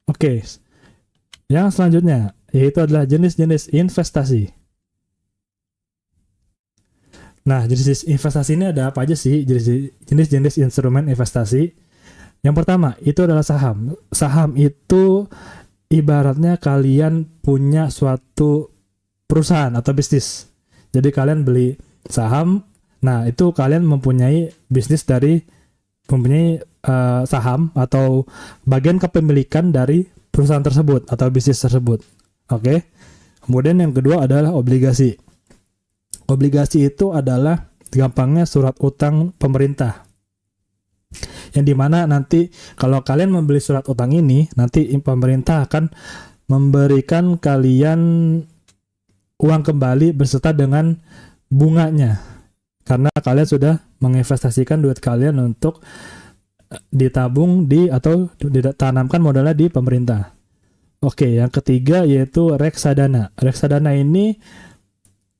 Oke, yang selanjutnya yaitu adalah jenis-jenis investasi. Nah, jenis investasi ini ada apa aja sih? Jenis-jenis instrumen investasi. Yang pertama, itu adalah saham. Saham itu ibaratnya kalian punya suatu perusahaan atau bisnis. Jadi kalian beli saham, nah itu kalian mempunyai bisnis dari mempunyai saham atau bagian kepemilikan dari perusahaan tersebut atau bisnis tersebut. Oke. Kemudian yang kedua adalah obligasi. Obligasi itu adalah gampangnya surat utang pemerintah. Yang dimana nanti kalau kalian membeli surat utang ini, nanti pemerintah akan memberikan kalian uang kembali beserta dengan bunganya. Karena kalian sudah menginvestasikan duit kalian untuk ditabung di atau ditanamkan modalnya di pemerintah. Oke, yang ketiga yaitu reksadana. Reksadana ini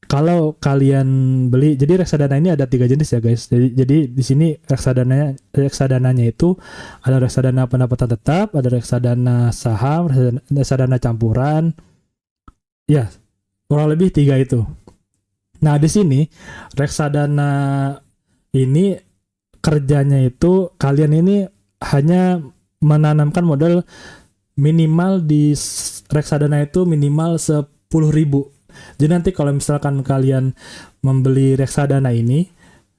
kalau kalian beli, jadi reksadana ini ada 3 jenis ya guys. Jadi di sini reksadananya itu ada reksadana pendapatan tetap, ada reksadana saham, reksadana campuran. Ya, kurang lebih 3 itu. Nah, di sini reksadana ini kerjanya itu kalian ini hanya menanamkan modal minimal di reksadana itu minimal 10.000. Jadi nanti kalau misalkan kalian membeli reksadana ini,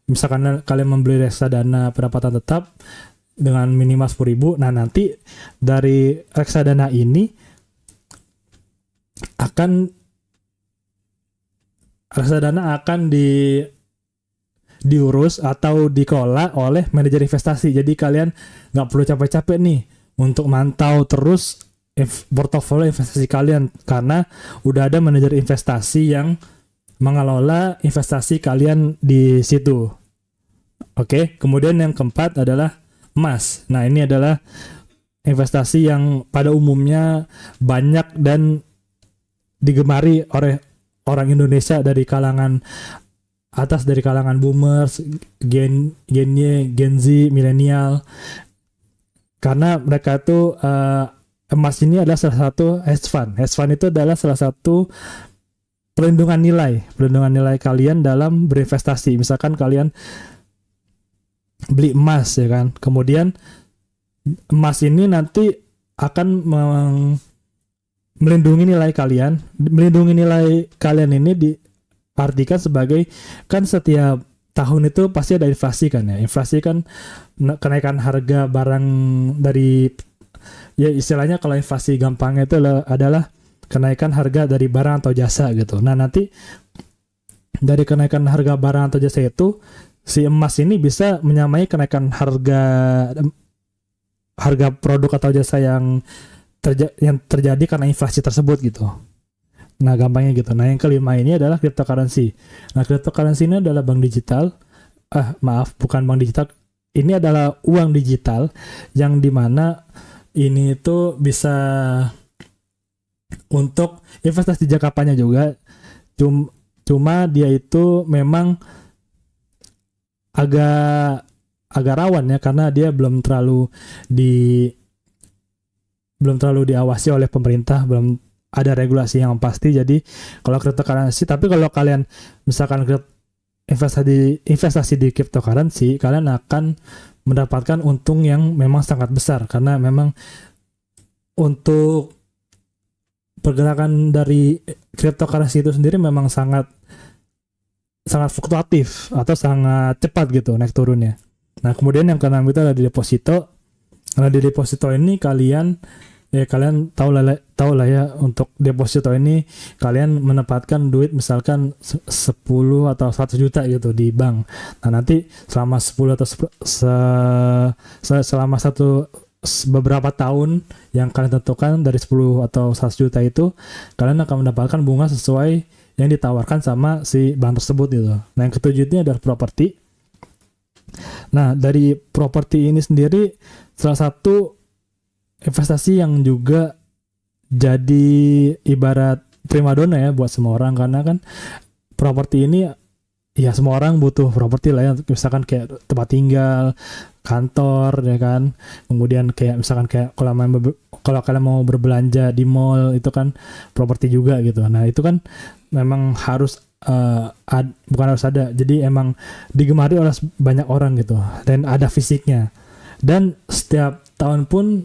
misalkan kalian membeli reksadana pendapatan tetap dengan minimal 10.000, nah nanti dari reksadana ini akan diurus atau dikelola oleh manajer investasi. Jadi kalian nggak perlu capek-capek nih untuk mantau terus portofolio investasi kalian karena udah ada manajer investasi yang mengelola investasi kalian di situ. Oke, kemudian yang keempat adalah emas. Nah, ini adalah investasi yang pada umumnya banyak dan digemari oleh orang Indonesia dari kalangan atas, dari kalangan boomers, Gen Z, milenial. Karena mereka itu emas ini adalah salah satu hedge fund. Hedge fund itu adalah salah satu perlindungan nilai kalian dalam berinvestasi. Misalkan kalian beli emas ya kan, kemudian emas ini nanti akan melindungi nilai kalian. Melindungi nilai kalian ini diartikan sebagai, kan setiap tahun itu pasti ada inflasi kan ya. Inflasi kan kenaikan harga barang dari, ya istilahnya kalau inflasi gampangnya itu adalah kenaikan harga dari barang atau jasa gitu. Nah nanti dari kenaikan harga barang atau jasa itu si emas ini bisa menyamai kenaikan harga produk atau jasa yang terjadi karena inflasi tersebut gitu. Nah gampangnya gitu. Nah yang kelima ini adalah cryptocurrency. Nah cryptocurrency ini adalah bank digital. Bukan bank digital. Ini adalah uang digital yang dimana ini itu bisa untuk investasi jangka panjang juga. Cuma dia itu memang agak rawan ya karena dia belum terlalu diawasi oleh pemerintah, belum ada regulasi yang pasti. Jadi kalau cryptocurrency, tapi kalau kalian misalkan investasi di cryptocurrency, kalian akan mendapatkan untung yang memang sangat besar karena memang untuk pergerakan dari cryptocurrency itu sendiri memang sangat fluktuatif atau sangat cepat gitu naik turunnya. Nah, kemudian yang keenam itu ada di deposito. Nah, di deposito ini kalian tahu lah ya, untuk deposito ini kalian menempatkan duit misalkan 10 atau 100 juta gitu di bank. Nah, nanti selama 10 atau selama beberapa tahun yang kalian tentukan dari 10 atau 100 juta itu, kalian akan mendapatkan bunga sesuai yang ditawarkan sama si bank tersebut gitu. Nah, yang ketujuh ini adalah properti. Nah, dari properti ini sendiri salah satu investasi yang juga jadi ibarat primadona ya buat semua orang, karena kan properti ini ya semua orang butuh properti lah ya, misalkan kayak tempat tinggal, kantor ya kan. Kemudian kayak misalkan kayak kalau kalian mau berbelanja di mall itu kan properti juga gitu. Nah, itu kan memang harus bukan harus ada. Jadi emang digemari oleh banyak orang gitu dan ada fisiknya. Dan setiap tahun pun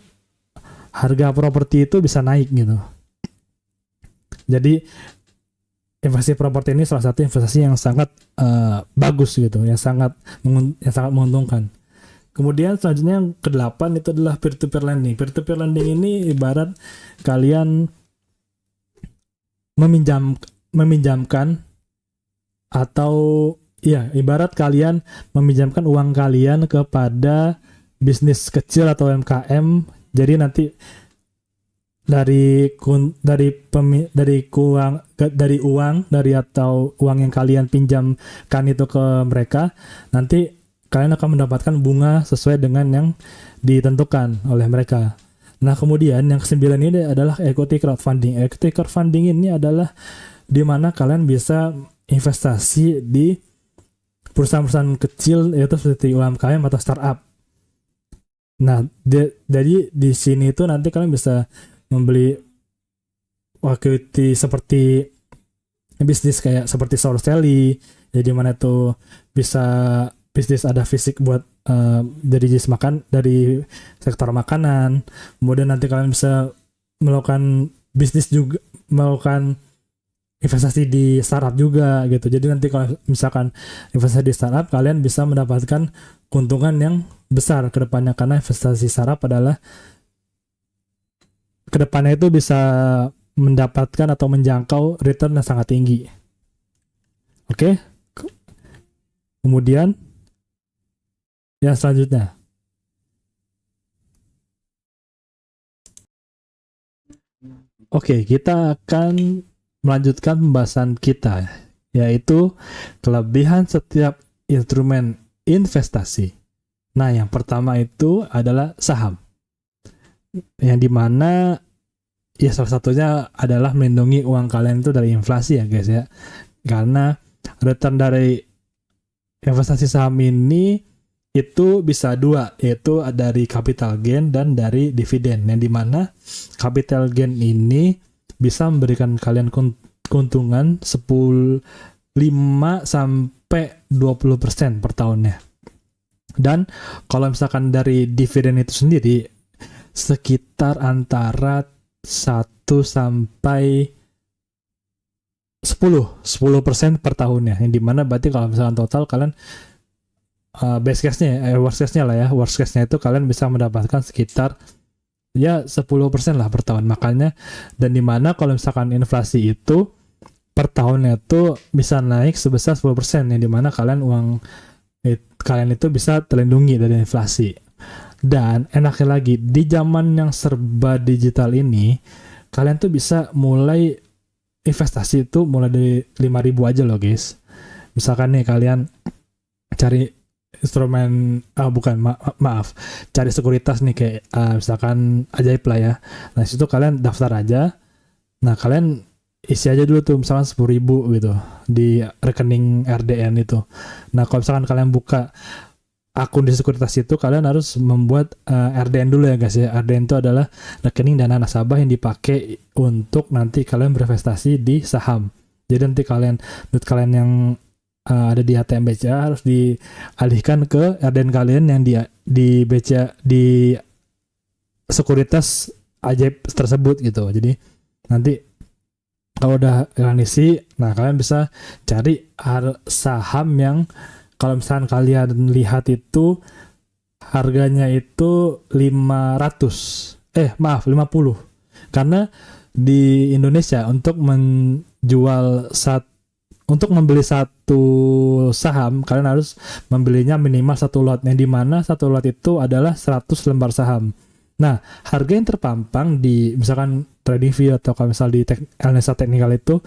harga properti itu bisa naik gitu. Jadi investasi properti ini salah satu investasi yang sangat bagus gitu, yang sangat menguntungkan. Kemudian selanjutnya yang kedelapan itu adalah peer-to-peer lending. Peer-to-peer lending ini ibarat kalian meminjamkan atau ya ibarat kalian meminjamkan uang kalian kepada bisnis kecil atau UMKM. Jadi nanti dari uang yang kalian pinjamkan itu ke mereka, nanti kalian akan mendapatkan bunga sesuai dengan yang ditentukan oleh mereka. Nah, kemudian yang kesembilan ini adalah equity crowdfunding. Equity crowdfunding ini adalah di mana kalian bisa investasi di perusahaan-perusahaan kecil, yaitu seperti UMKM atau startup. Nah, jadi di sini itu nanti kalian bisa membeli equity seperti bisnis kayak seperti Sourcelly, jadi mana tuh bisa bisnis ada fisik buat dari dari sektor makanan. Kemudian nanti kalian bisa melakukan bisnis juga, melakukan investasi di startup juga gitu. Jadi nanti kalau misalkan investasi di startup, kalian bisa mendapatkan keuntungan yang besar ke depannya, karena investasi startup adalah ke depannya itu bisa mendapatkan atau menjangkau return yang sangat tinggi. Oke. Kemudian yang selanjutnya. Oke, kita akan melanjutkan pembahasan kita, yaitu kelebihan setiap instrumen investasi. Nah, yang pertama itu adalah saham. Yang dimana ya salah satunya adalah melindungi uang kalian itu dari inflasi ya guys ya. Karena return dari investasi saham ini itu bisa dua, yaitu dari capital gain dan dari dividen, yang dimana capital gain ini bisa memberikan kalian keuntungan 5 sampai 20% per tahunnya. Dan kalau misalkan dari dividen itu sendiri sekitar antara 1 sampai 10% per tahunnya, yang dimana berarti kalau misalkan total kalian worst case-nya itu kalian bisa mendapatkan sekitar ya 10% lah per tahun. Makanya, dan dimana kalau misalkan inflasi itu per tahunnya itu bisa naik sebesar 10%, yang dimana kalian itu bisa terlindungi dari inflasi. Dan enaknya lagi, di zaman yang serba digital ini, kalian tuh bisa mulai investasi itu mulai dari 5.000 aja loh guys. Misalkan nih kalian cari instrumen cari sekuritas nih kayak misalkan Ajaib lah ya. Nah, situ kalian daftar aja. Nah, kalian isi aja dulu tuh misalkan 10.000 gitu di rekening RDN itu. Nah, kalau misalkan kalian buka akun di sekuritas itu, kalian harus membuat RDN dulu ya guys ya. RDN itu adalah rekening dana nasabah yang dipakai untuk nanti kalian berinvestasi di saham. Jadi nanti duit kalian yang ada di ATM BCA harus dialihkan ke RDN kalian yang di BCA di sekuritas Ajaib tersebut gitu. Jadi nanti kalau udah kalian isi, nah kalian bisa cari saham yang kalau misalkan kalian lihat itu harganya itu 50. Karena di Indonesia untuk membeli satu saham, kalian harus membelinya minimal 1 lot, yang dimana 1 lot itu adalah 100 lembar saham. Nah, harga yang terpampang di misalkan TradingView atau kalau misal di Analisa Teknikal itu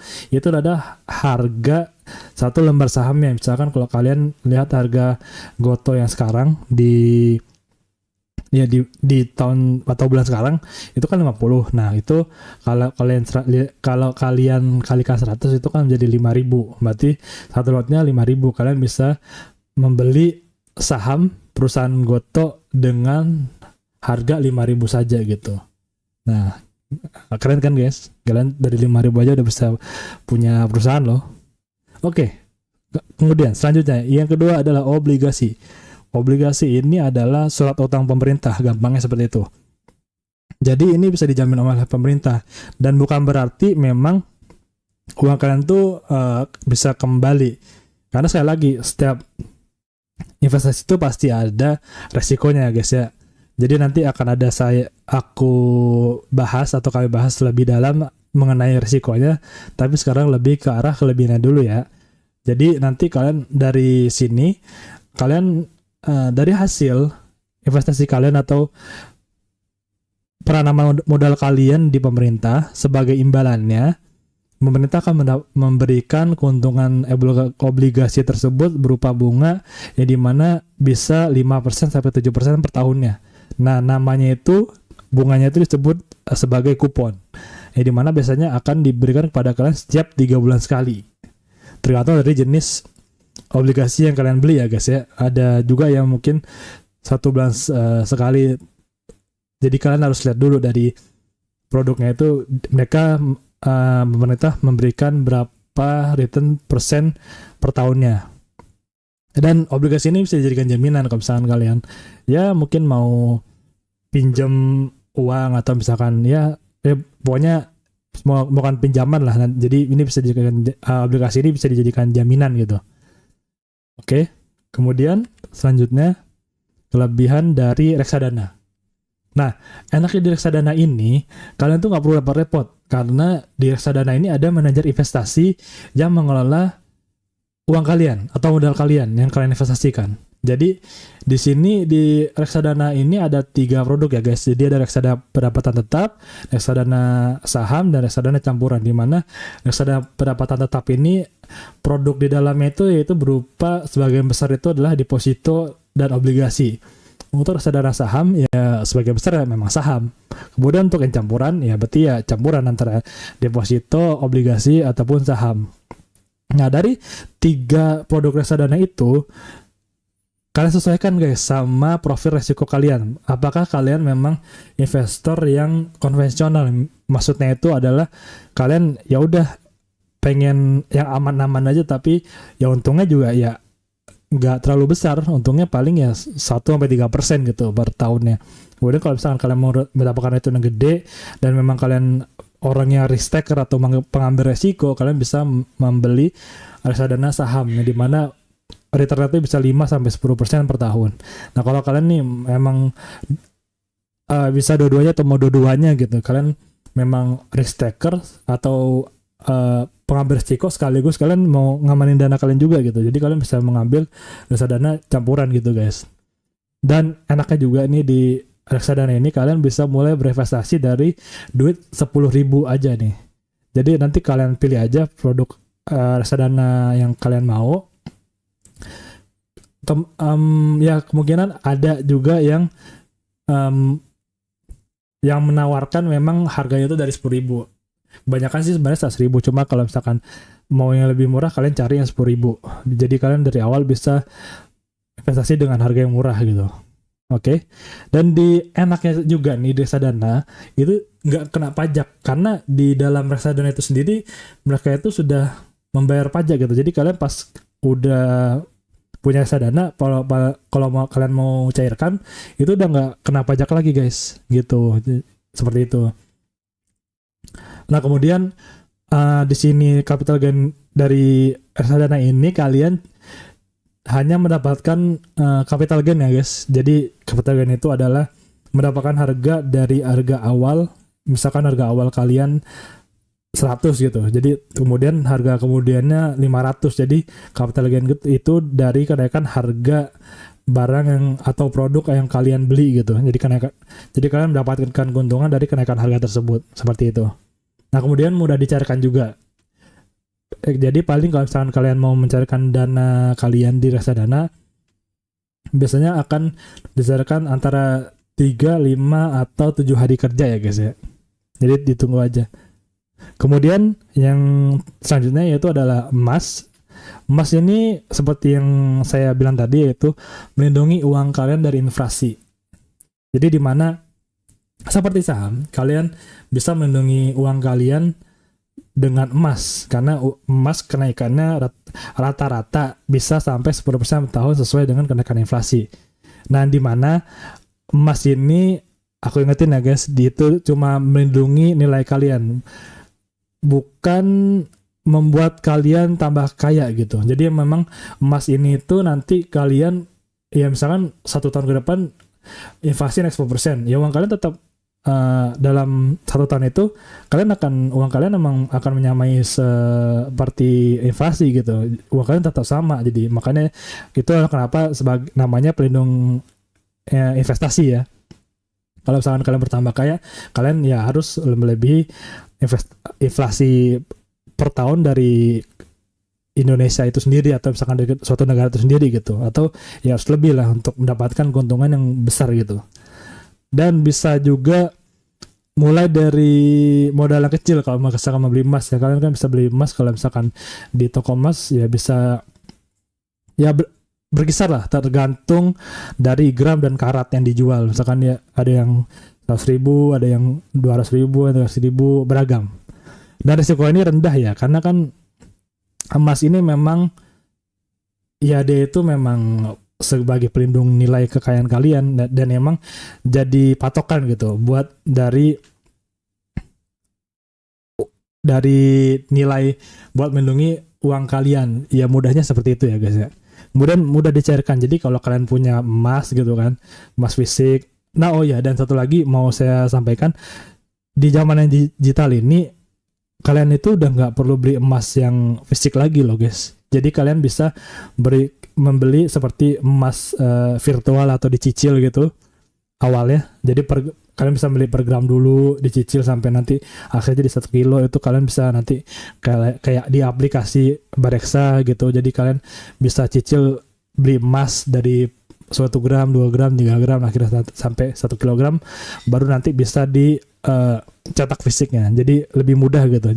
adalah harga 1 lembar sahamnya. Misalkan kalau kalian lihat harga Goto yang sekarang di ya di tahun atau bulan sekarang itu kan 50. Nah, itu kalau kalian kalikan 100 itu kan menjadi 5.000. Berarti satu lotnya 5.000. Kalian bisa membeli saham perusahaan Gotoh dengan harga 5.000 saja gitu. Nah, keren kan guys? Kalian dari 5.000 aja udah bisa punya perusahaan loh. Oke. Kemudian selanjutnya yang kedua adalah obligasi. Obligasi ini adalah surat utang pemerintah, gampangnya seperti itu. Jadi ini bisa dijamin oleh pemerintah dan bukan berarti memang uang kalian tuh bisa kembali. Karena sekali lagi setiap investasi itu pasti ada resikonya guys ya. Jadi nanti akan ada aku bahas atau kami bahas lebih dalam mengenai resikonya, tapi sekarang lebih ke arah kelebihannya dulu ya. Jadi nanti kalian dari sini kalian dari hasil investasi kalian atau penanaman modal kalian di pemerintah sebagai imbalannya, pemerintah akan memberikan keuntungan obligasi tersebut berupa bunga yang dimana bisa 5% sampai 7% per tahunnya. Nah, namanya itu, bunganya itu disebut sebagai kupon, yang dimana biasanya akan diberikan kepada kalian setiap 3 bulan sekali. Tergantung dari jenis obligasi yang kalian beli ya guys ya. Ada juga yang mungkin 1 bulan sekali. Jadi kalian harus lihat dulu dari produknya itu mereka pemerintah memberikan berapa return persen per tahunnya. Dan obligasi ini bisa dijadikan jaminan kalau misalkan kalian ya mungkin mau pinjam uang atau misalkan ya pokoknya bukan pinjaman lah. Jadi ini bisa dijadikan obligasi ini bisa dijadikan jaminan gitu. Oke, kemudian selanjutnya kelebihan dari reksadana. Nah, enaknya di reksadana ini, kalian tuh nggak perlu repot-repot. Karena di reksadana ini ada manajer investasi yang mengelola uang kalian atau modal kalian yang kalian investasikan. Jadi, di sini di reksadana ini ada 3 produk ya guys. Jadi ada reksadana pendapatan tetap, reksadana saham, dan reksadana campuran. Di mana reksadana pendapatan tetap ini produk di dalamnya itu yaitu berupa sebagian besar itu adalah deposito dan obligasi. Untuk reksadana saham ya sebagian besar ya memang saham. Kemudian untuk yang campuran ya berarti ya campuran antara deposito, obligasi ataupun saham. Nah, dari 3 produk reksadana itu kalian sesuaikan guys sama profil resiko kalian. Apakah kalian memang investor yang konvensional? Maksudnya itu adalah kalian ya udah pengen yang aman-aman aja tapi ya untungnya juga ya nggak terlalu besar. Untungnya paling ya 1-3% gitu per tahunnya. Kemudian kalau misalkan kalian mau mendapatkan itu yang gede dan memang kalian orangnya risk taker atau pengambil resiko, kalian bisa membeli reksadana saham yang dimana return rate bisa 5-10% per tahun. Nah, kalau kalian nih memang bisa dua-duanya atau mau dua-duanya gitu, kalian memang risk taker atau pengambil risiko sekaligus kalian mau ngamanin dana kalian juga gitu. Jadi kalian bisa mengambil reksadana campuran gitu guys. Dan enaknya juga nih di reksadana ini kalian bisa mulai berinvestasi dari duit 10.000 aja nih. Jadi nanti kalian pilih aja produk reksadana yang kalian mau. Ya kemungkinan ada juga yang menawarkan memang harganya itu dari 10.000. Kebanyakan sih sebenarnya 100.000, cuma kalau misalkan mau yang lebih murah kalian cari yang 10.000. Jadi kalian dari awal bisa investasi dengan harga yang murah gitu. Oke. Dan di enaknya juga nih di reksadana itu nggak kena pajak karena di dalam reksadana itu sendiri mereka itu sudah membayar pajak gitu. Jadi kalian pas udah punya reksadana, kalau kalian mau cairkan itu udah nggak kena pajak lagi guys, gitu. Seperti itu. Nah kemudian di sini capital gain dari reksadana ini kalian hanya mendapatkan capital gain ya guys. Jadi capital gain itu adalah mendapatkan harga dari harga awal, misalkan harga awal kalian 100 gitu. Jadi kemudian harga kemudiannya 500. Jadi capital gain itu dari kenaikan harga barang yang atau produk yang kalian beli gitu. Jadi kalian mendapatkan keuntungan dari kenaikan harga tersebut. Seperti itu. Nah, kemudian mudah dicarikan juga. Jadi paling kalau misalkan kalian mau mencarikan dana kalian di reksadana biasanya akan dicarikan antara 3, 5 atau 7 hari kerja ya guys ya. Jadi ditunggu aja. Kemudian yang selanjutnya yaitu adalah emas. Emas ini seperti yang saya bilang tadi, yaitu melindungi uang kalian dari inflasi. Jadi di mana seperti saham, kalian bisa melindungi uang kalian dengan emas, karena emas kenaikannya rata-rata bisa sampai 10% tahun sesuai dengan kenaikan inflasi. Nah, di mana emas ini, aku ingetin ya guys, itu cuma melindungi nilai kalian, bukan membuat kalian tambah kaya gitu. Jadi memang emas ini itu nanti kalian, ya misalkan 1 tahun ke depan inflasi naik 10%, ya uang kalian tetap dalam 1 tahun itu uang kalian memang akan menyamai seperti inflasi gitu. Uang kalian tetap sama. Jadi makanya itu adalah kenapa sebagai namanya pelindung investasi ya. Kalau misalkan kalian bertambah kaya, kalian ya harus melebihi inflasi per tahun dari Indonesia itu sendiri, atau misalkan dari suatu negara itu sendiri gitu, atau ya harus lebih lah untuk mendapatkan keuntungan yang besar gitu. Dan bisa juga mulai dari modal yang kecil. Kalau misalkan mau beli emas ya, kalian kan bisa beli emas kalau misalkan di toko emas ya, bisa ya berkisar lah, tergantung dari gram dan karat yang dijual. Misalkan ya ada yang 100.000, ada yang 200.000, ada 100.000, beragam. Dan risiko ini rendah ya, karena kan emas ini memang ya dia itu memang sebagai pelindung nilai kekayaan kalian, dan emang jadi patokan gitu buat dari nilai buat melindungi uang kalian. Ya mudahnya seperti itu ya guys ya. Kemudian mudah dicairkan. Jadi kalau kalian punya emas gitu kan, emas fisik. Nah, oh ya, dan satu lagi mau saya sampaikan, di zaman yang digital ini kalian itu udah nggak perlu beli emas yang fisik lagi loh guys. Jadi kalian bisa membeli seperti emas virtual atau dicicil gitu awalnya. Jadi kalian bisa beli per gram dulu, dicicil sampai nanti akhirnya jadi 1 kilo. Itu kalian bisa nanti kayak di aplikasi Bareksa gitu. Jadi kalian bisa cicil beli emas dari 1 gram, 2 gram, 3 gram, akhirnya sampai 1 kilogram, baru nanti bisa di cetak fisiknya. Jadi lebih mudah gitu.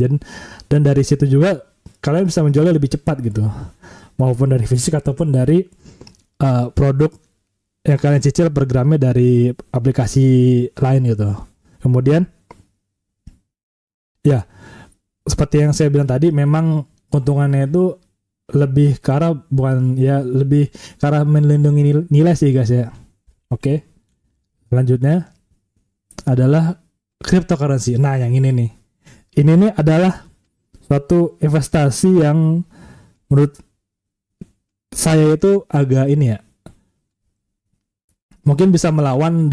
Dan dari situ juga kalian bisa menjualnya lebih cepat gitu, maupun dari fisik ataupun dari produk yang kalian cicil per gramnya dari aplikasi lain gitu. Kemudian ya seperti yang saya bilang tadi, memang keuntungannya itu lebih ke arah lebih ke arah melindungi nilai sih guys ya. Oke. Selanjutnya adalah cryptocurrency. Nah, yang ini nih. Ini nih adalah suatu investasi yang menurut saya itu agak ini ya, mungkin bisa melawan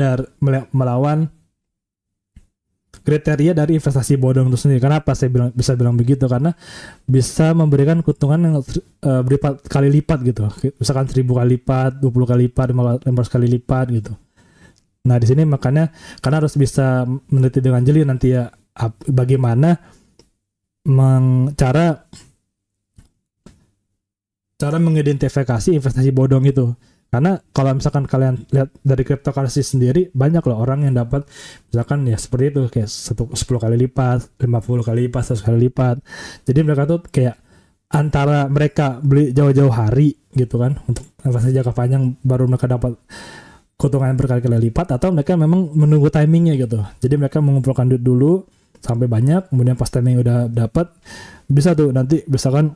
kriteria dari investasi bodong itu sendiri. Kenapa saya bisa bilang begitu? Karena bisa memberikan keuntungan yang berlipat kali lipat gitu. Misalkan 1.000 kali lipat, 20 kali lipat, 500 kali lipat gitu. Nah, di sini makanya karena harus bisa meneliti dengan jeli nanti ya, bagaimana cara mengidentifikasi investasi bodong itu. Karena kalau misalkan kalian lihat dari cryptocurrency sendiri, banyak loh orang yang dapat misalkan ya seperti itu, kayak 10 kali lipat, 50 kali lipat, 100 kali lipat. Jadi mereka tuh kayak antara mereka beli jauh-jauh hari gitu kan, untuk investasi jangka panjang, baru mereka dapat keuntungan berkali-kali lipat, atau mereka memang menunggu timingnya gitu. Jadi mereka mengumpulkan duit dulu sampai banyak, kemudian pas timing udah dapat, bisa tuh nanti misalkan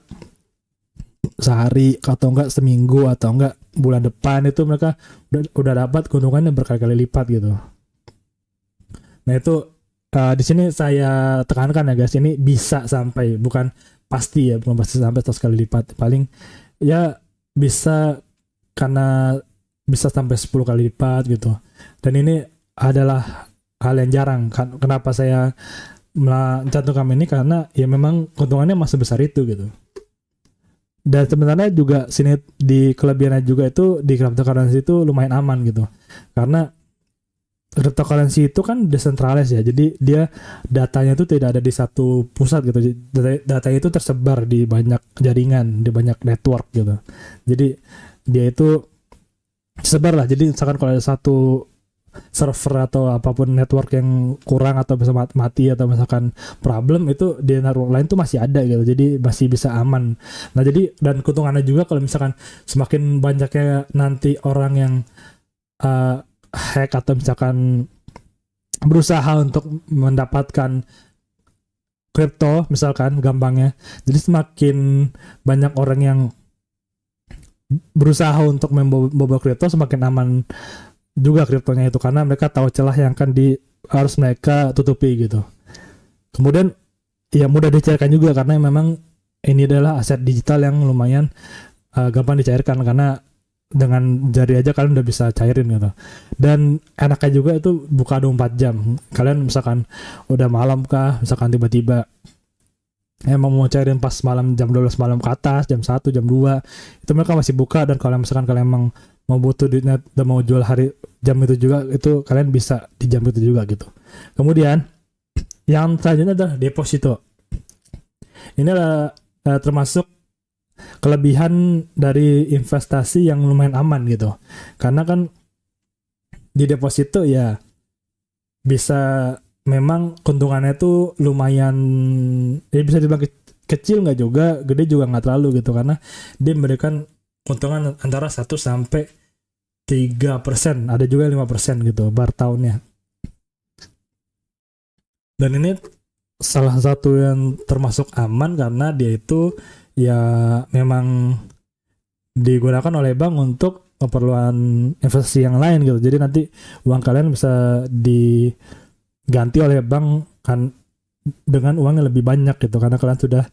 sehari atau enggak seminggu atau enggak bulan depan itu mereka udah dapat keuntungannya berkali-kali lipat gitu. Nah itu di sini saya tekankan ya guys, ini bisa sampai, bukan pasti sampai 100 kali lipat, paling ya bisa, karena bisa sampai 10 kali lipat gitu. Dan ini adalah hal yang jarang. Kenapa saya mencantumkan ini, karena ya memang keuntungannya masih besar itu gitu. Dan sebenarnya juga sini di kelebihannya juga itu di cryptocurrency itu lumayan aman gitu. Karena cryptocurrency itu kan decentralized ya. Jadi dia datanya itu tidak ada di satu pusat gitu. Data itu tersebar di banyak jaringan, di banyak network gitu. Jadi dia itu tersebar lah. Jadi misalkan kalau ada satu server atau apapun network yang kurang atau bisa mati atau misalkan problem, itu di network lain tuh masih ada gitu, jadi masih bisa aman. Nah jadi, dan keuntungannya juga kalau misalkan semakin banyaknya nanti orang yang hack atau misalkan berusaha untuk mendapatkan kripto misalkan gampangnya, jadi semakin banyak orang yang berusaha untuk membobol kripto, semakin aman juga kriptonya itu, karena mereka tahu celah yang akan harus mereka tutupi gitu. Kemudian ya mudah dicairkan juga, karena memang ini adalah aset digital yang lumayan gampang dicairkan, karena dengan jari aja kalian udah bisa cairin gitu. Dan enaknya juga itu buka 24 jam. Kalian misalkan udah malam kah, misalkan tiba-tiba emang mau cairin pas malam jam 12 malam ke atas, jam 1, jam 2, itu mereka masih buka. Dan kalau misalkan kalian emang mau butuh duitnya dan mau jual hari jam itu juga, itu kalian bisa di jam itu juga gitu. Kemudian yang selanjutnya adalah deposito. Ini adalah termasuk kelebihan dari investasi yang lumayan aman gitu, karena kan di deposito ya bisa, memang keuntungannya tuh lumayan, ya bisa dibilang kecil nggak juga, gede juga nggak terlalu gitu, karena dia memberikan keuntungan antara 1 sampai 3%, ada juga 5% gitu bar tahunnya. Dan ini salah satu yang termasuk aman karena dia itu ya memang digunakan oleh bank untuk keperluan investasi yang lain gitu. Jadi nanti uang kalian bisa diganti oleh bank kan dengan uang yang lebih banyak gitu, karena kalian sudah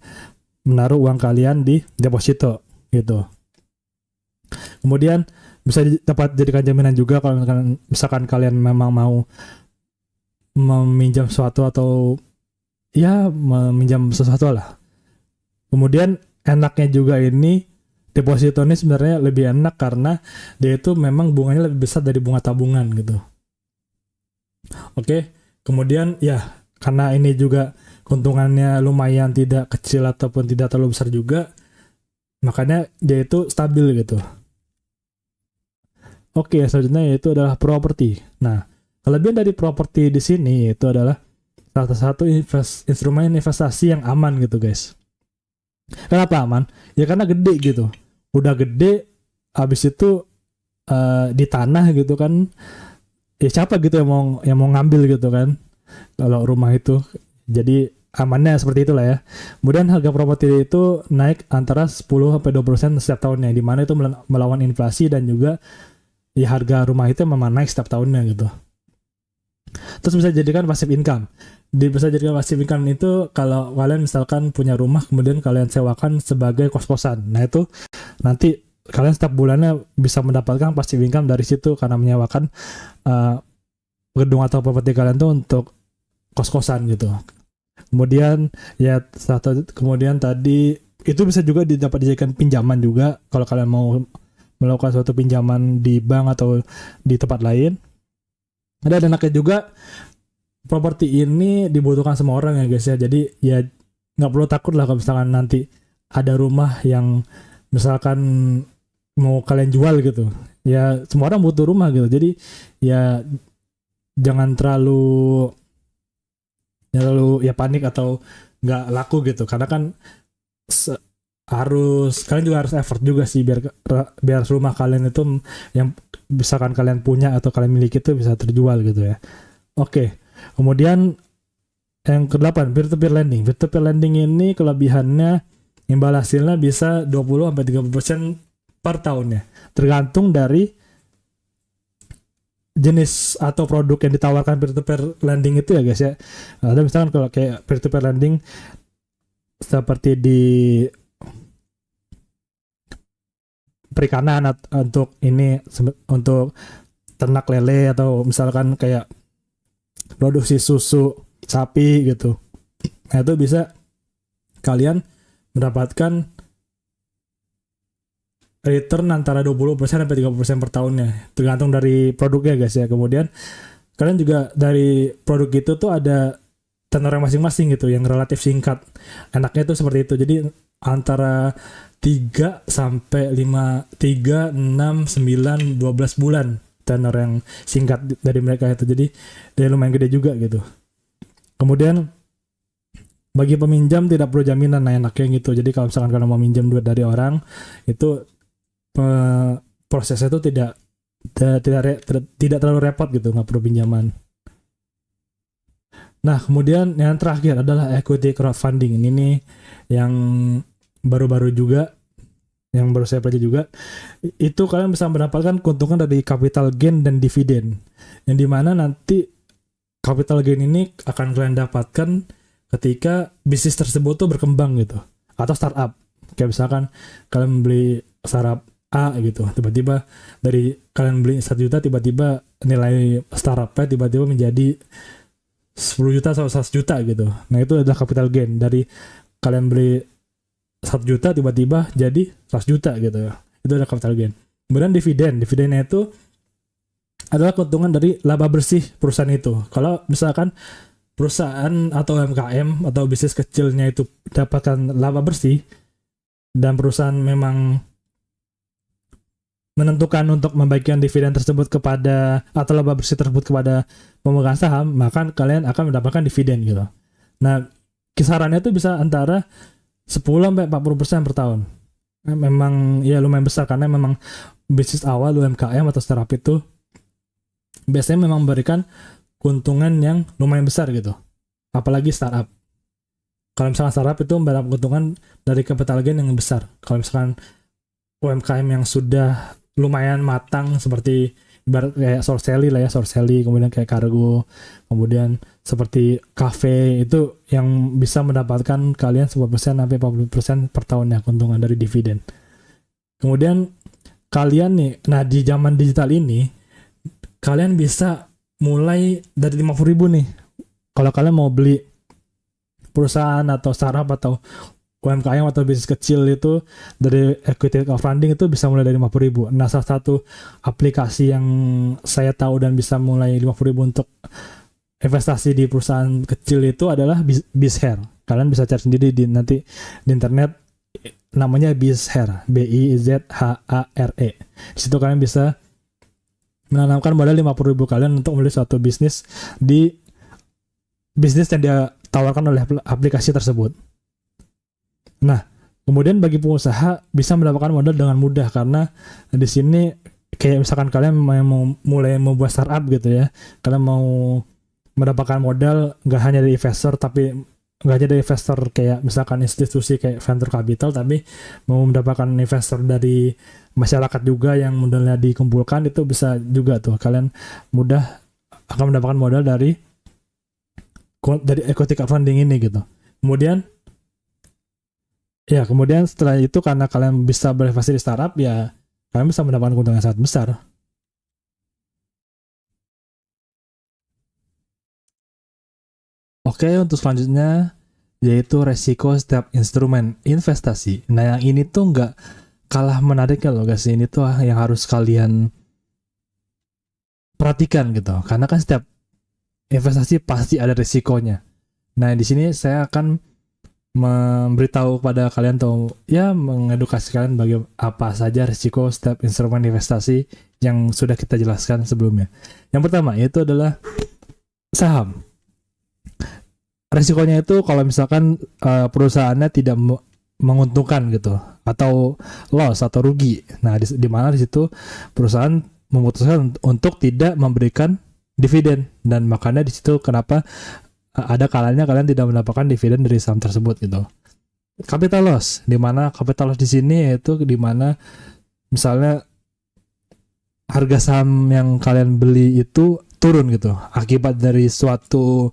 menaruh uang kalian di deposito gitu. Kemudian bisa dapat jadikan jaminan juga kalau misalkan kalian memang mau meminjam sesuatu atau ya meminjam sesuatu lah. Kemudian enaknya juga ini, deposito ini sebenarnya lebih enak karena dia itu memang bunganya lebih besar dari bunga tabungan gitu. Oke, kemudian ya karena ini juga keuntungannya lumayan tidak kecil ataupun tidak terlalu besar juga, makanya dia itu stabil gitu. Oke, selanjutnya yaitu adalah properti. Nah, kelebihan dari properti di sini itu adalah salah satu instrumen investasi yang aman gitu guys. Kenapa aman? Ya karena gede gitu. Udah gede, habis itu di tanah gitu kan. Ya siapa gitu yang mau ngambil gitu kan. Kalau rumah itu. Jadi amannya seperti itulah ya. Kemudian harga properti itu naik antara 10-20% setiap tahunnya, di mana itu melawan inflasi, dan juga ya harga rumah itu memang naik setiap tahunnya gitu. Terus bisa jadikan passive income. Bisa jadikan passive income itu kalau kalian misalkan punya rumah kemudian kalian sewakan sebagai kos-kosan. Nah itu nanti kalian setiap bulannya bisa mendapatkan passive income dari situ, karena menyewakan gedung atau properti kalian tuh untuk kos-kosan gitu. Kemudian ya kemudian tadi itu bisa juga dapat dijadikan pinjaman juga kalau kalian mau melakukan suatu pinjaman di bank atau di tempat lain. Ada enaknya juga, properti ini dibutuhkan semua orang ya guys ya. Jadi ya nggak perlu takut lah kalau misalkan nanti ada rumah yang misalkan mau kalian jual gitu. Ya semua orang butuh rumah gitu. Jadi ya jangan terlalu ya panik atau nggak laku gitu. Karena kan kalian juga harus effort juga sih biar rumah kalian itu yang misalkan kalian punya atau kalian miliki itu bisa terjual gitu ya. Oke. Kemudian yang ke-8, peer-to-peer lending. Peer-to-peer lending ini kelebihannya imbal hasilnya bisa 20-30% per tahunnya. Tergantung dari jenis atau produk yang ditawarkan peer-to-peer lending itu ya guys ya. Ada misalkan kalau kayak peer-to-peer lending seperti di perikanan untuk ternak lele, atau misalkan kayak produksi susu sapi gitu. Nah itu bisa kalian mendapatkan return antara 20% sampai 30% per tahunnya, tergantung dari produknya guys ya. Kemudian kalian juga dari produk itu tuh ada tenor yang masing-masing gitu yang relatif singkat. Enaknya tuh seperti itu. Jadi antara 3 sampai 5, 3, 6, 9, 12 bulan tenor yang singkat dari mereka itu, jadi dia lumayan gede juga gitu. Kemudian bagi peminjam tidak perlu jaminan, nah enaknya gitu. Jadi kalau misalkan kalian mau minjam duit dari orang itu prosesnya itu tidak terlalu repot gitu, nggak perlu pinjaman. Nah kemudian yang terakhir adalah equity crowdfunding. Ini nih yang baru-baru juga, yang baru saya pelajari juga. Itu kalian bisa mendapatkan keuntungan dari capital gain dan dividen, yang dimana nanti capital gain ini akan kalian dapatkan ketika bisnis tersebut tuh berkembang gitu, atau startup. Kayak misalkan kalian beli startup A gitu, tiba-tiba dari kalian beli 1 juta, tiba-tiba nilai startupnya tiba-tiba menjadi 10 juta atau 100 juta gitu. Nah itu adalah capital gain dari kalian beli 1 juta tiba-tiba jadi 100 juta gitu. Itu adalah capital gain. Kemudian dividennya itu adalah keuntungan dari laba bersih perusahaan itu. Kalau misalkan perusahaan atau UMKM atau bisnis kecilnya itu dapatkan laba bersih dan perusahaan memang menentukan untuk membagikan dividen tersebut kepada, atau laba bersih tersebut kepada pemegang saham, maka kalian akan mendapatkan dividen gitu. Nah, kisarannya itu bisa antara 10-40% per tahun. Memang ya lumayan besar karena memang bisnis awal UMKM atau startup itu biasanya memang memberikan keuntungan yang lumayan besar gitu. Apalagi startup. Kalau misalkan startup itu mendapat keuntungan dari capital gain yang besar. Kalau misalkan UMKM yang sudah lumayan matang seperti ibarat kayak Sorcelly lah ya, Sorcelly, kemudian kayak Kargo, kemudian seperti cafe, itu yang bisa mendapatkan kalian 10% sampai 40% per tahunnya keuntungan dari dividen. Kemudian kalian nih, nah di zaman digital ini kalian bisa mulai dari 50.000 nih. Kalau kalian mau beli perusahaan atau startup atau UMKM atau bisnis kecil itu dari equity crowdfunding itu bisa mulai dari 50.000. Nah, salah satu aplikasi yang saya tahu dan bisa mulai 50.000 untuk investasi di perusahaan kecil itu adalah BizHare. Kalian bisa cari sendiri nanti di internet, namanya BizHare, BIZHARE. Di situ kalian bisa menanamkan modal 50.000 kalian untuk membeli suatu bisnis di bisnis yang dia tawarkan oleh aplikasi tersebut. Nah, kemudian bagi pengusaha bisa mendapatkan modal dengan mudah karena di sini kayak misalkan kalian mau mulai membuat startup gitu ya, kalian mau mendapatkan modal nggak hanya dari investor, tapi nggak hanya dari investor kayak misalkan institusi kayak venture capital, tapi mau mendapatkan investor dari masyarakat juga yang modalnya dikumpulkan, itu bisa juga tuh kalian mudah akan mendapatkan modal dari equity crowdfunding ini gitu. Kemudian setelah itu karena kalian bisa berinvestasi di startup, ya kalian bisa mendapatkan keuntungan yang sangat besar. Oke, untuk selanjutnya yaitu resiko setiap instrumen investasi. Nah, yang ini tuh nggak kalah menariknya loh guys. Ini tuh yang harus kalian perhatikan gitu. Karena kan setiap investasi pasti ada resikonya. Nah, di sini saya akan memberitahu kepada kalian atau ya mengedukasi kalian bagi apa saja risiko setiap instrumen investasi yang sudah kita jelaskan sebelumnya. Yang pertama yaitu adalah saham. Risikonya itu kalau misalkan perusahaannya tidak menguntungkan gitu atau loss atau rugi. Nah, di mana di situ perusahaan memutuskan untuk tidak memberikan dividen, dan makanya di situ kenapa ada kalanya kalian tidak mendapatkan dividen dari saham tersebut gitu. Capital loss, di mana capital loss di sini yaitu di mana misalnya harga saham yang kalian beli itu turun gitu akibat dari suatu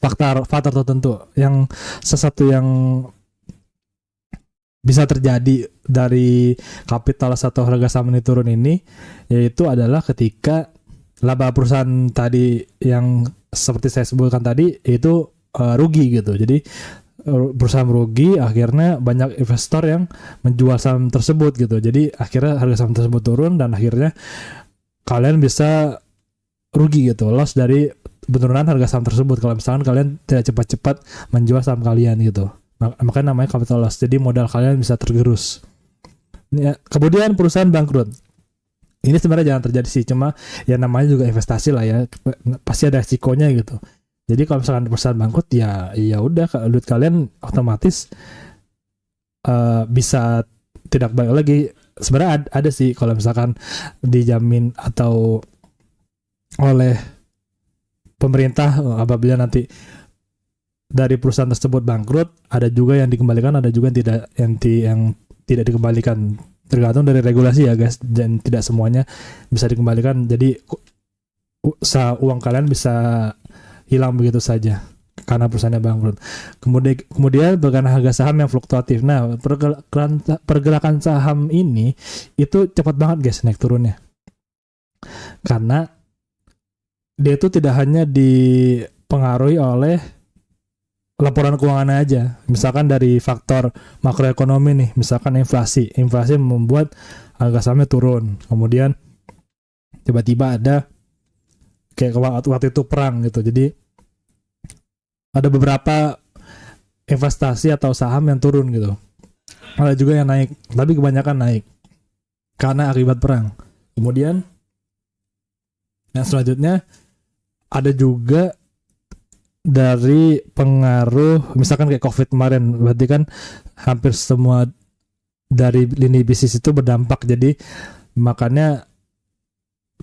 faktor tertentu. Yang sesuatu yang bisa terjadi dari capital loss atau harga saham ini turun ini yaitu adalah ketika laba perusahaan tadi yang seperti saya sebutkan tadi itu rugi gitu. Jadi perusahaan rugi, akhirnya banyak investor yang menjual saham tersebut gitu. Jadi akhirnya harga saham tersebut turun dan akhirnya kalian bisa rugi gitu, loss dari penurunan harga saham tersebut kalau misalkan kalian tidak cepat-cepat menjual saham kalian gitu. Makanya namanya capital loss. Jadi modal kalian bisa tergerus. Ya, kemudian perusahaan bangkrut. Ini sebenarnya jangan terjadi sih, cuma ya namanya juga investasi lah ya, pasti ada resikonya gitu. Jadi kalau misalkan perusahaan bangkrut ya udah, duit kalian otomatis bisa tidak balik lagi. Sebenarnya ada sih kalau misalkan dijamin atau oleh pemerintah apabila nanti dari perusahaan tersebut bangkrut, ada juga yang dikembalikan, ada juga yang tidak dikembalikan. Tergantung dari regulasi ya guys, dan tidak semuanya bisa dikembalikan. Jadi uang kalian bisa hilang begitu saja karena perusahaannya bangkrut. Kemudian berkaitan harga saham yang fluktuatif. Nah, pergerakan saham ini itu cepat banget guys naik turunnya. Karena dia itu tidak hanya dipengaruhi oleh laporan keuangan aja. Misalkan dari faktor makroekonomi nih, misalkan inflasi membuat harga sahamnya turun. Kemudian tiba-tiba ada kayak waktu itu perang gitu. Jadi ada beberapa investasi atau saham yang turun gitu. Ada juga yang naik, tapi kebanyakan naik karena akibat perang. Kemudian yang selanjutnya ada juga dari pengaruh misalkan kayak COVID kemarin, berarti kan hampir semua dari lini bisnis itu berdampak. Jadi makanya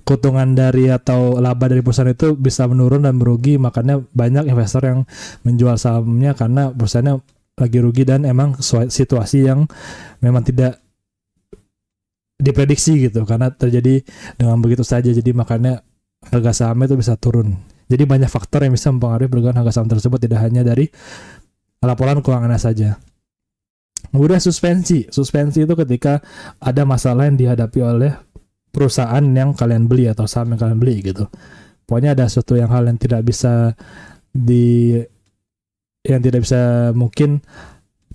keuntungan dari atau laba dari perusahaan itu bisa menurun dan merugi. Makanya banyak investor yang menjual sahamnya karena perusahaannya lagi rugi dan emang situasi yang memang tidak diprediksi gitu, karena terjadi dengan begitu saja. Jadi makanya harga sahamnya itu bisa turun. Jadi banyak faktor yang bisa mempengaruhi pergerakan harga saham tersebut, tidak hanya dari laporan keuangannya saja. Kemudian suspensi itu ketika ada masalah yang dihadapi oleh perusahaan yang kalian beli atau saham yang kalian beli gitu. Pokoknya ada suatu hal yang tidak bisa mungkin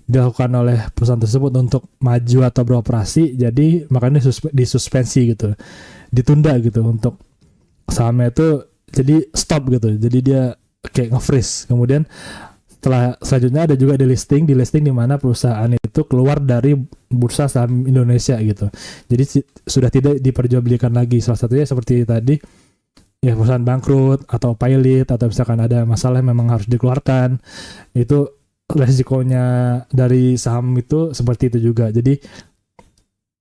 dilakukan oleh perusahaan tersebut untuk maju atau beroperasi. Jadi makanya disuspensi gitu, ditunda gitu untuk sahamnya itu. Jadi stop gitu, jadi dia kayak nge-freeze. Kemudian selanjutnya ada juga di listing di mana perusahaan itu keluar dari bursa saham Indonesia gitu. Jadi sudah tidak diperjualbelikan lagi. Salah satunya seperti tadi ya, perusahaan bangkrut atau pilot, atau misalkan ada masalah yang memang harus dikeluarkan, itu resikonya dari saham itu seperti itu juga. Jadi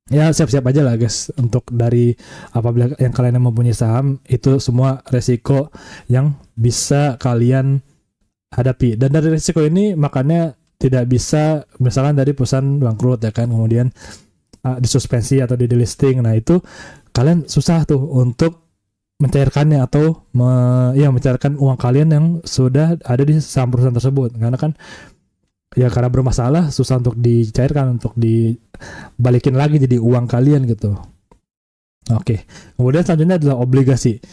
ya siap-siap aja lah guys, untuk dari apabila yang kalian mempunyai saham itu semua resiko yang bisa kalian hadapi. Dan dari resiko ini makanya tidak bisa misalkan dari perusahaan bangkrut ya kan, kemudian disuspensi atau di delisting. Nah itu kalian susah tuh untuk mencairkannya atau mencairkan uang kalian yang sudah ada di saham perusahaan tersebut, karena kan ya karena bermasalah susah untuk dicairkan, untuk dibalikin lagi jadi uang kalian gitu. Oke. Kemudian selanjutnya adalah obligasi,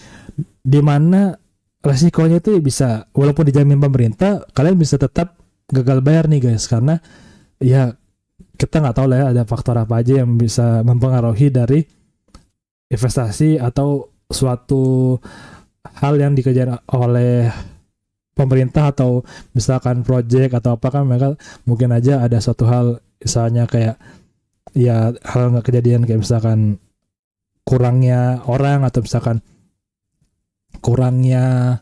di mana resikonya itu bisa, walaupun dijamin pemerintah, kalian bisa tetap gagal bayar nih guys, karena ya kita nggak tahu lah ya ada faktor apa aja yang bisa mempengaruhi dari investasi atau suatu hal yang dikerjakan oleh pemerintah atau misalkan project atau apa, kan mereka mungkin aja ada suatu hal misalnya kayak ya hal nggak kejadian, kayak misalkan kurangnya orang atau misalkan kurangnya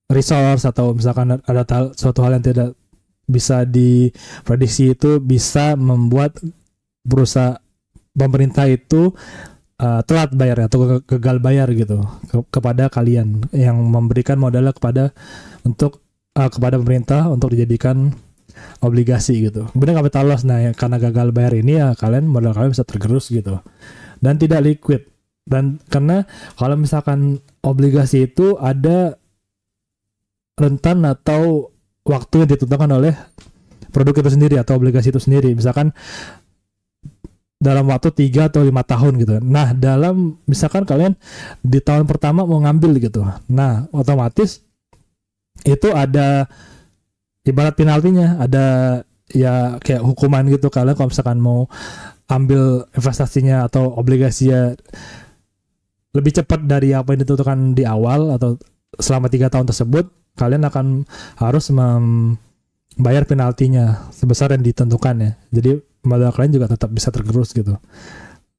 resource, atau misalkan ada suatu hal yang tidak bisa diprediksi, itu bisa membuat perusahaan pemerintah itu telat bayar atau gagal bayar gitu kepada kalian yang memberikan modalnya kepada pemerintah untuk dijadikan obligasi gitu. Kemudian capital loss, nah karena gagal bayar ini ya modal kalian bisa tergerus gitu dan tidak liquid. Dan karena kalau misalkan obligasi itu ada rentan atau waktu yang ditentukan oleh produk itu sendiri atau obligasi itu sendiri, misalkan dalam waktu 3 atau 5 tahun gitu. Nah, misalkan kalian di tahun pertama mau ngambil gitu. Nah, otomatis itu ada ibarat penaltinya, ada ya kayak hukuman gitu kalian kalau misalkan mau ambil investasinya atau obligasinya lebih cepat dari apa yang ditentukan di awal atau selama 3 tahun tersebut, kalian akan harus membayar penaltinya sebesar yang ditentukan ya. Jadi modal kalian juga tetap bisa tergerus gitu.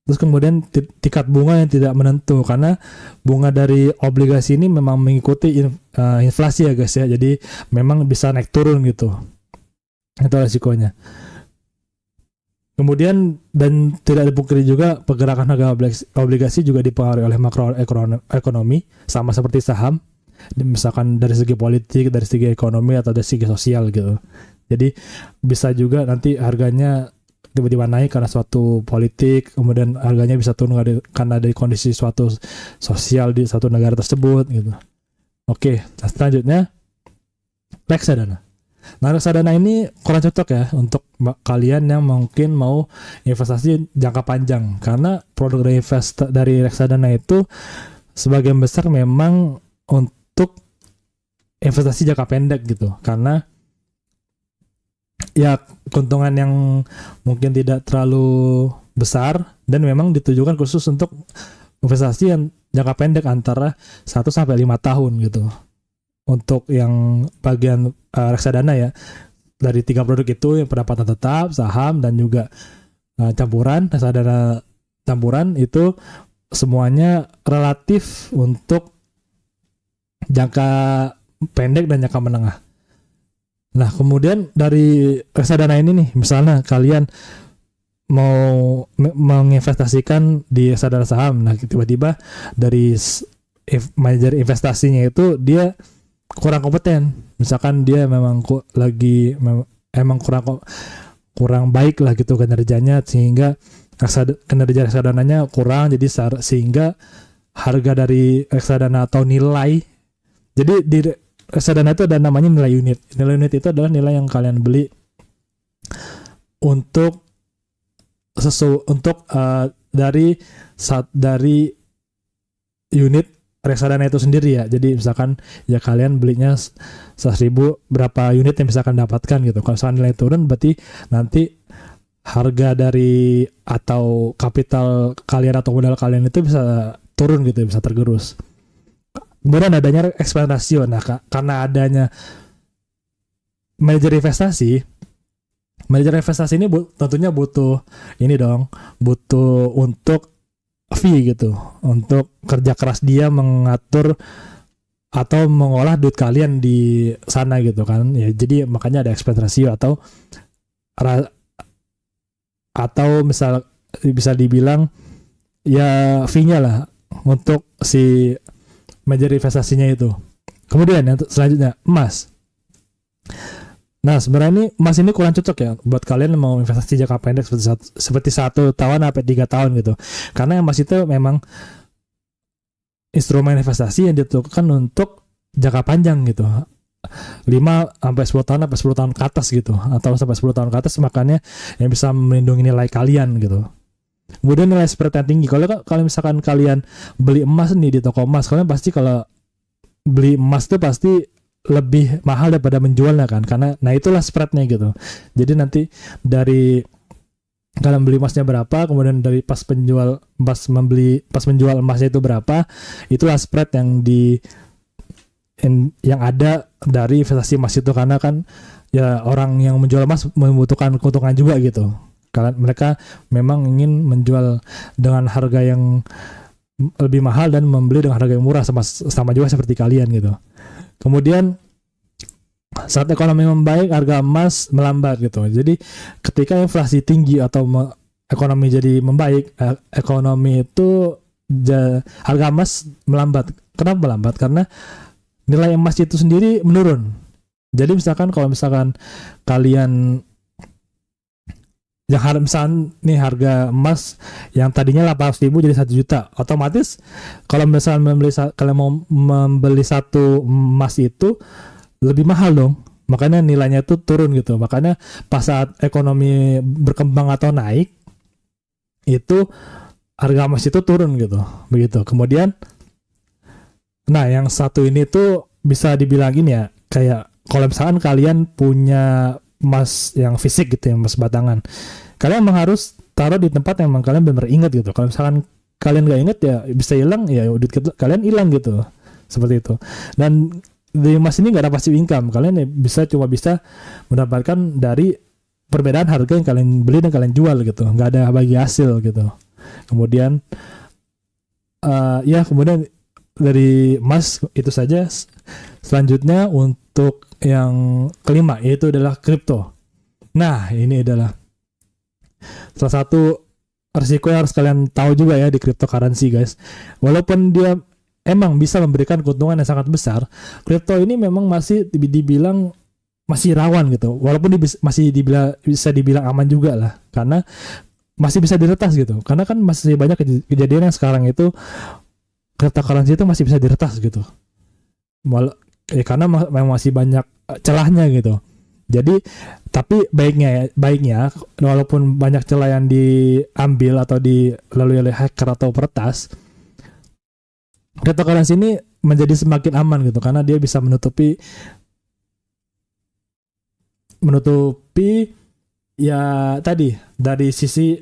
Terus kemudian tingkat bunga yang tidak menentu, karena bunga dari obligasi ini memang mengikuti inflasi ya guys ya. Jadi memang bisa naik turun gitu. Itu resikonya. Kemudian dan tidak dipungkiri juga pergerakan harga obligasi juga dipengaruhi oleh makroekonomi sama seperti saham. Misalkan dari segi politik, dari segi ekonomi atau dari segi sosial gitu. Jadi bisa juga nanti harganya tiba-tiba naik karena suatu politik, kemudian harganya bisa turun karena dari kondisi suatu sosial di satu negara tersebut gitu. Oke, selanjutnya reksadana. Nah, reksadana ini kurang cocok ya untuk kalian yang mungkin mau investasi jangka panjang, karena produk dari reksadana itu sebagian besar memang untuk investasi jangka pendek gitu, karena ya keuntungan yang mungkin tidak terlalu besar dan memang ditujukan khusus untuk investasi yang jangka pendek antara 1 sampai 5 tahun gitu. Untuk yang bagian reksadana ya, dari 3 produk itu, yang pendapatan tetap, saham, dan juga campuran, reksadana campuran itu semuanya relatif untuk jangka pendek dan jangka menengah. Nah, kemudian dari reksadana ini nih, misalnya kalian mau menginvestasikan di reksadana saham, nah tiba-tiba dari manajer investasinya itu dia kurang kompeten, misalkan dia memang emang kurang baik lah gitu kinerjanya, sehingga kinerja reksadananya kurang, jadi sehingga harga dari reksadana atau nilai, jadi di reksadana itu ada namanya nilai unit. Nilai unit itu adalah nilai yang kalian beli untuk dari unit reksadana itu sendiri ya. Jadi misalkan ya kalian belinya 100.000, berapa unit yang bisa kalian dapatkan gitu. Kalau misalkan nilai turun, berarti nanti harga dari atau kapital kalian atau modal kalian itu bisa turun gitu, bisa tergerus. Kemudian adanya expense ratio. Nah, karena adanya manajer investasi ini tentunya butuh untuk fee gitu, untuk kerja keras dia mengatur atau mengolah duit kalian di sana gitu kan ya. Jadi makanya ada expense ratio atau misal bisa dibilang ya fee-nya lah untuk si manajer investasinya itu. Kemudian yang selanjutnya emas. Nah, sebenarnya emas ini kurang cocok ya buat kalian mau investasi jangka pendek seperti 1 tahun sampai 3 tahun gitu. Karena emas itu memang instrumen investasi yang ditentukan untuk jangka panjang gitu. 5 sampai 10 tahun sampai 10 tahun ke atas gitu, atau sampai 10 tahun ke atas, makanya yang bisa melindungi nilai kalian gitu. Kemudian nilai spread yang tinggi. Kalau misalkan kalian beli emas nih di toko emas, kalian pasti kalau beli emas itu pasti lebih mahal daripada menjualnya kan, karena itulah spreadnya gitu. Jadi nanti dari kalian beli emasnya berapa, kemudian dari pas menjual emasnya itu berapa, itulah spread yang ada dari investasi emas itu. Karena kan ya orang yang menjual emas membutuhkan keuntungan juga gitu. Karena mereka memang ingin menjual dengan harga yang lebih mahal dan membeli dengan harga yang murah, sama juga seperti kalian gitu. Kemudian saat ekonomi membaik, harga emas melambat gitu. Jadi ketika inflasi tinggi atau ekonomi jadi membaik, ekonomi itu harga emas melambat. Kenapa melambat? Karena nilai emas itu sendiri menurun. Jadi misalkan kalau kalian misalkan nih harga emas yang tadinya 800.000 jadi 1 juta, otomatis kalau misalkan kalian mau membeli satu emas itu lebih mahal dong, makanya nilainya itu turun gitu. Makanya pas saat ekonomi berkembang atau naik, itu harga emas itu turun gitu, begitu. Kemudian nah yang satu ini tuh bisa dibilang gini ya, kayak kalau misalkan kalian punya emas yang fisik gitu ya, emas batangan, kalian emang harus taruh di tempat yang emang kalian benar ingat gitu. Kalau misalkan kalian gak ingat ya bisa hilang, ya duit kalian hilang gitu, seperti itu. Dan di emas ini gak ada passive income, kalian ya cuma bisa mendapatkan dari perbedaan harga yang kalian beli dan kalian jual gitu, gak ada bagi hasil gitu. Kemudian kemudian dari emas itu saja. Selanjutnya untuk yang kelima yaitu adalah kripto. Nah, ini adalah salah satu risiko yang harus kalian tahu juga ya di cryptocurrency, guys. Walaupun dia emang bisa memberikan keuntungan yang sangat besar, kripto ini memang masih dibilang masih rawan gitu. Walaupun masih bisa dibilang aman juga lah, karena masih bisa diretas gitu. Karena kan masih banyak kejadian yang sekarang itu cryptocurrency itu masih bisa diretas gitu. Karena memang masih banyak celahnya gitu. Jadi tapi baiknya walaupun banyak celah yang diambil atau dilalui oleh hacker atau peretas, cryptocurrency ini menjadi semakin aman gitu karena dia bisa menutupi ya tadi dari sisi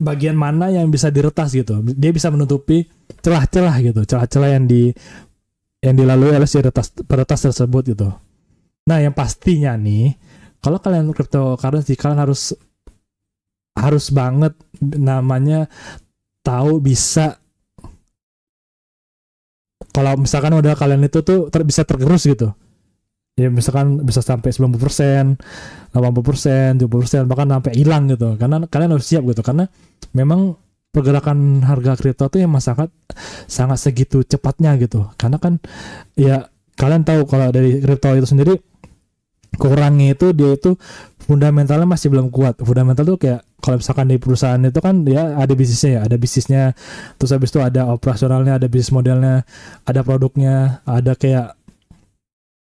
bagian mana yang bisa diretas gitu. Dia bisa menutupi celah-celah gitu, celah-celah yang dilalui oleh si peretas tersebut gitu. Nah, yang pastinya nih, kalau kalian cryptocurrency, kalian harus banget namanya tahu bisa, kalau misalkan udah kalian itu tuh bisa tergerus gitu. Ya misalkan bisa sampai 90%, 80%, 70%, bahkan sampai hilang gitu. Karena kalian harus siap gitu. Karena memang pergerakan harga kripto itu emang sangat segitu cepatnya gitu. Karena kan ya kalian tahu kalau dari kripto itu sendiri kurangnya itu dia itu fundamentalnya masih belum kuat. Fundamental tuh kayak kalau misalkan di perusahaan itu kan dia ada bisnisnya, terus habis itu ada operasionalnya, ada bisnis modelnya, ada produknya, ada kayak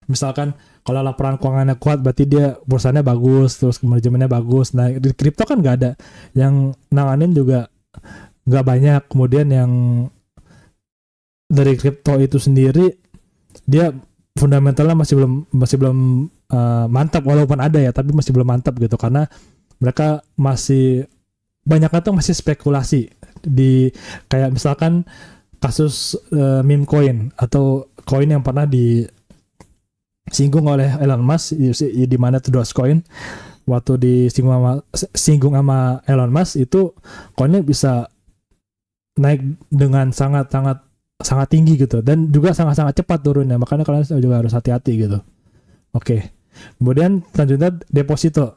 misalkan kalau laporan keuangannya kuat berarti dia perusahaannya bagus, terus manajemennya bagus. Nah di kripto kan nggak ada, yang nanganin juga nggak banyak. Kemudian yang dari kripto itu sendiri dia fundamentalnya masih belum mantap, walaupun ada ya tapi masih belum mantap gitu karena mereka masih banyak tuh masih spekulasi di kayak misalkan kasus meme coin atau koin yang pernah disinggung oleh Elon Musk di mana itu Dogecoin. Waktu disinggung sama Elon Musk itu koinnya bisa naik dengan sangat tinggi gitu dan juga sangat cepat turunnya, makanya kalian juga harus hati-hati gitu. Oke. Kemudian selanjutnya deposito.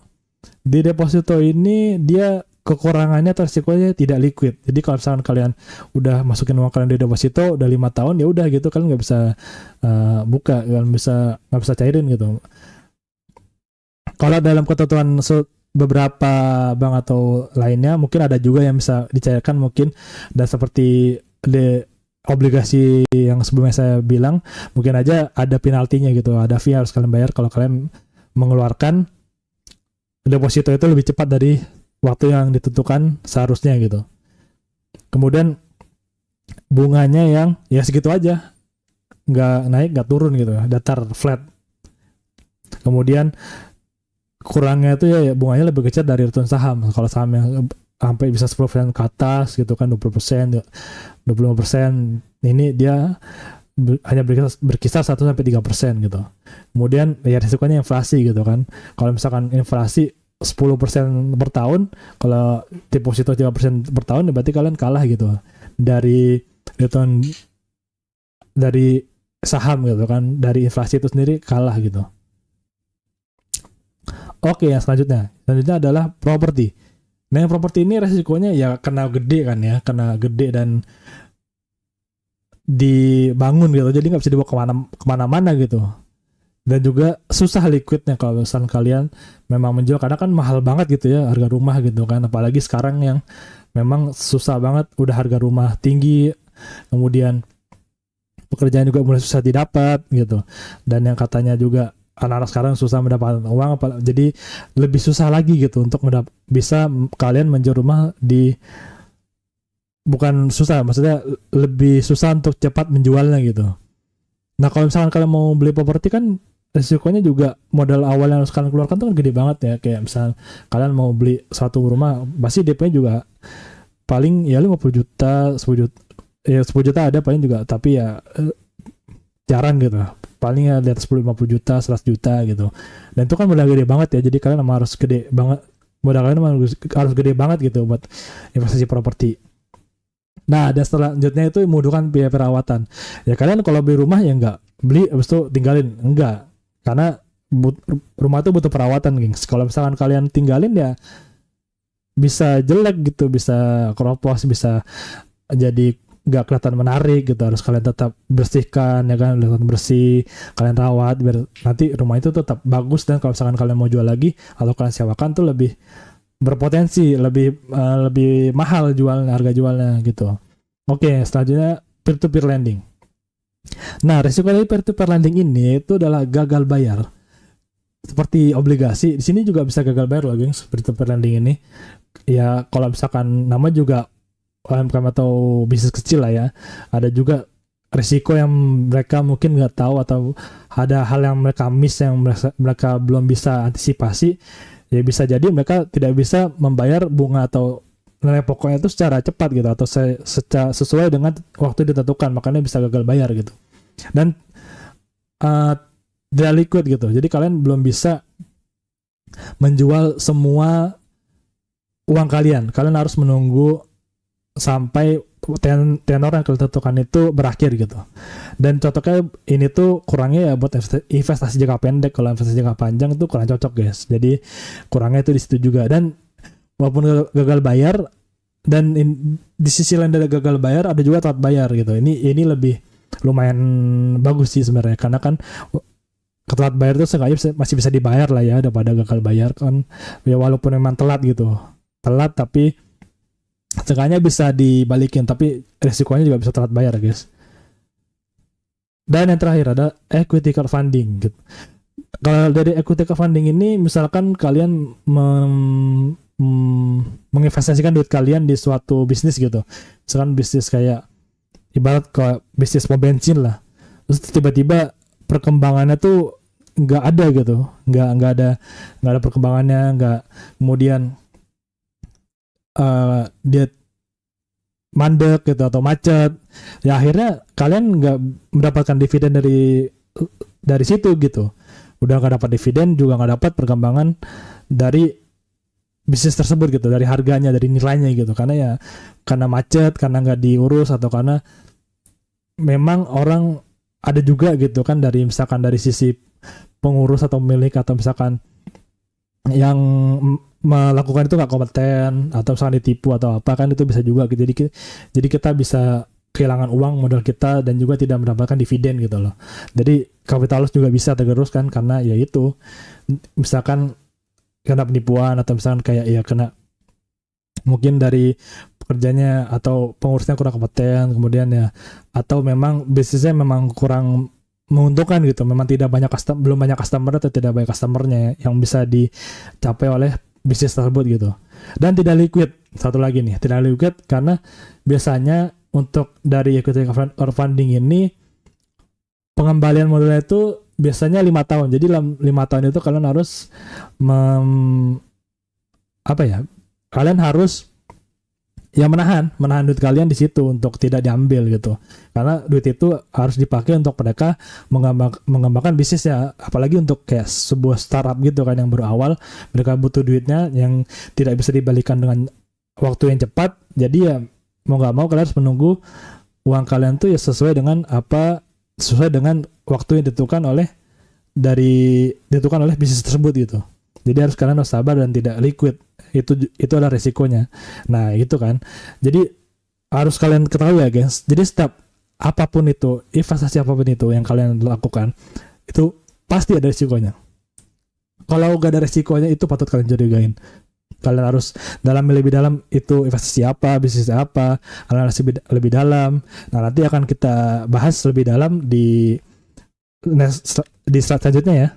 Di deposito ini dia kekurangannya atau resikonya tidak liquid. Jadi kalau misalkan kalian udah masukin uang kalian di deposito udah 5 tahun ya udah gitu, kalian nggak bisa buka, kalian nggak bisa cairin gitu. Kalau dalam ketentuan beberapa bank atau lainnya mungkin ada juga yang bisa dicairkan mungkin, dan seperti obligasi yang sebelumnya saya bilang mungkin aja ada penaltinya gitu, ada fee harus kalian bayar kalau kalian mengeluarkan deposito itu lebih cepat dari waktu yang ditentukan seharusnya gitu. Kemudian bunganya yang ya segitu aja, nggak naik nggak turun gitu, datar flat. Kemudian kurangnya itu ya bunganya lebih kecil dari return saham. Kalau saham yang sampai bisa 10% ke atas gitu kan, 20%, 25%, ini dia hanya berkisar 1-3% gitu. Kemudian ya risikonya inflasi gitu kan. Kalau misalkan inflasi 10% per tahun, kalau deposito 3% per tahun, ya berarti kalian kalah gitu dari return dari saham gitu kan, dari inflasi itu sendiri kalah gitu. Oke, yang selanjutnya adalah properti. Nah, yang properti ini resikonya ya kena gede dan dibangun gitu, jadi nggak bisa dibawa kemana-mana gitu. Dan juga susah liquidnya kalau misalnya kalian memang menjual, karena kan mahal banget gitu ya harga rumah gitu kan, apalagi sekarang yang memang susah banget, udah harga rumah tinggi, kemudian pekerjaan juga mulai susah didapat gitu, dan yang katanya juga anak-anak sekarang susah mendapatkan uang, jadi lebih susah lagi gitu untuk bisa kalian menjual rumah bukan susah, maksudnya lebih susah untuk cepat menjualnya gitu. Nah kalau misalkan kalian mau beli properti kan resikonya juga modal awal yang harus kalian keluarkan tuh kan gede banget ya. Kayak misal kalian mau beli satu rumah, pasti DP-nya juga paling ya 50 juta, 10 juta, ya 10 juta ada paling juga, tapi ya jarang gitu. Paling ya di atas 50 juta, 100 juta gitu. Dan itu kan modal gede banget ya, jadi kalian harus gede banget, modal kalian harus gede banget gitu buat investasi properti. Nah, dan selanjutnya itu membutuhkan biaya perawatan. Ya kalian kalau beli rumah ya enggak beli habis itu tinggalin, enggak. Karena rumah itu butuh perawatan, gengs. Kalau misalkan kalian tinggalin ya bisa jelek gitu, bisa keropos, bisa jadi nggak kelihatan menarik gitu. Harus kalian tetap bersihkan ya kan, kelihatan bersih, kalian rawat biar nanti rumah itu tetap bagus, dan kalau misalkan kalian mau jual lagi atau kalian sewakan tuh lebih berpotensi, lebih mahal harga jualnya gitu. Oke, selanjutnya peer to peer lending. Nah, risiko dari peer to peer lending ini itu adalah gagal bayar. Seperti obligasi, di sini juga bisa gagal bayar loh, gengs, peer to peer lending ini. Ya kalau misalkan nama juga UMKM atau bisnis kecil lah ya, ada juga risiko yang mereka mungkin nggak tahu, atau ada hal yang mereka miss yang mereka belum bisa antisipasi. Ya bisa jadi mereka tidak bisa membayar bunga atau nilai pokoknya itu secara cepat gitu, atau sesuai dengan waktu ditentukan, makanya bisa gagal bayar gitu. Dan tidak liquid gitu, jadi kalian belum bisa menjual semua uang kalian harus menunggu sampai tenor yang kalian tentukan itu berakhir gitu. Dan cocoknya ini tuh kurangnya ya buat investasi jangka pendek. Kalau investasi jangka panjang itu kurang cocok, guys. Jadi kurangnya itu di situ juga. Dan walaupun gagal bayar, dan di sisi lain dari gagal bayar ada juga telat bayar gitu. Ini lebih lumayan bagus sih sebenarnya, karena kan telat bayar itu seenggaknya masih bisa dibayar lah ya, daripada gagal bayar kan. Ya walaupun memang telat gitu, telat tapi setengahnya bisa dibalikin, tapi resikonya juga bisa telat bayar, guys. Dan yang terakhir ada equity crowdfunding gitu. Kalau dari equity crowdfunding ini, misalkan kalian menginvestasikan duit kalian di suatu bisnis gitu. Misalkan bisnis kayak ibarat kayak bisnis pom bensin lah. Terus tiba-tiba perkembangannya tuh nggak ada gitu, nggak ada perkembangannya, nggak, kemudian dia mandek gitu atau macet, ya akhirnya kalian nggak mendapatkan dividen dari situ gitu. Udah nggak dapat dividen, juga nggak dapat perkembangan dari bisnis tersebut gitu, dari harganya, dari nilainya gitu, karena macet, karena nggak diurus, atau karena memang orang ada juga gitu kan, dari misalkan dari sisi pengurus atau pemilik, atau misalkan yang melakukan itu nggak kompeten, atau misalkan ditipu atau apa kan, itu bisa juga gitu. Jadi kita bisa kehilangan uang modal kita dan juga tidak mendapatkan dividen gitu loh. Jadi capital loss juga bisa tergerus kan, karena ya itu misalkan kena penipuan, atau misalkan kayak ya kena mungkin dari pekerjanya atau pengurusnya kurang kompeten, kemudian ya, atau memang bisnisnya memang kurang menguntungkan gitu, memang belum banyak customer atau tidak banyak customernya yang bisa dicapai oleh bisnis tersebut gitu. Dan tidak liquid, satu lagi nih, tidak liquid karena biasanya untuk dari equity crowdfunding ini pengembalian modalnya itu biasanya 5 tahun. Jadi dalam 5 tahun itu kalian harus kalian harus ya menahan duit kalian di situ untuk tidak diambil gitu, karena duit itu harus dipakai untuk mereka mengembangkan bisnisnya, apalagi untuk kayak sebuah startup gitu kan yang baru awal, mereka butuh duitnya yang tidak bisa dibalikan dengan waktu yang cepat. Jadi ya mau nggak mau kalian harus menunggu uang kalian tuh ya sesuai dengan waktu yang ditentukan oleh bisnis tersebut gitu. Jadi kalian harus sabar dan tidak liquid. Itu adalah resikonya. Nah itu kan, jadi harus kalian ketahui ya, guys. Jadi setiap apapun itu, investasi apapun itu yang kalian lakukan, itu pasti ada resikonya. Kalau gak ada resikonya, itu patut kalian curigain. Kalian harus lebih dalam itu investasi apa, bisnis apa, analisis lebih dalam. Nah nanti akan kita bahas lebih dalam di slide selanjutnya ya.